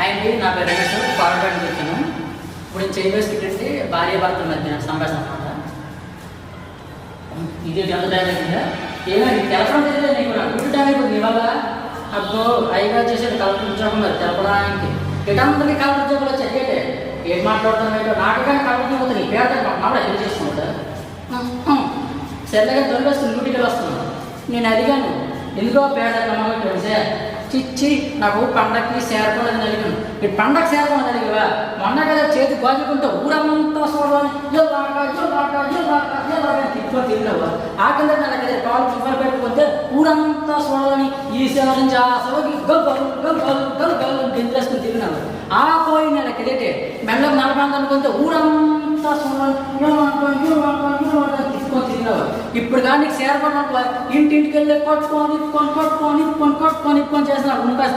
ఆయనకి నా పేరు రమేష్ పాడడానికి వచ్చాను. ఇప్పుడు నేను చేయవలసింది భార్య భర్త మధ్య సంభాషణ అనమాట. ఇది ఎంత టైం అయిందా? ఏమైంది తెలపడం తెలియదు నీకు, నాకు గుడ్డు టైం అయిపోతుంది ఇవాళ. అబ్బో అయ్యగా చేసేది కలెక్టర్ ఉద్యోగం మరి తెలపడానికి ఇటందరికీ కలెక్టర్ ఉద్యోగాలు వచ్చాయి. ఏంటే ఏం మాట్లాడుతున్నావు ఏంటో నాకు కానీ కలెక్టర్ అవుతుంది. నీ పేద మామూలు ఎదురు చేసుకుంటా సరిగా దొరికేస్తుంది డ్యూటీకి వస్తున్నాను. నేను అడిగాను ఎందుకో పేద నమ్మకం సార్ చిచ్చి నాకు పండగకి చేరకూడదని అడిగాను. ఈ పండగ చేరకూడదని అడిగావా? మొన్న కదా చేతి గాజుకుంటే ఊరంతా చూడాలని తిప్పుకొని తిరిగినావా? ఆ కింద నాకు కాలు చుక్కలు పెట్టుకుంటే ఊరంతా చూడాలని ఈ సేవ నుంచి ఆ సేవకి గెంతులేసుకుని తిరిగినావు. ఆ పోయిన నెల కిందటే మెల్లగా నలభై అనుకుంటే ఊరంతా చూడాలని తిప్పుకొని తిరిగినావు. ఇప్పుడు కానీ నీకు చేరకూడదు ఇంటింటికి వెళ్ళి కొట్టుకొని చేసిన ఉన్కాసి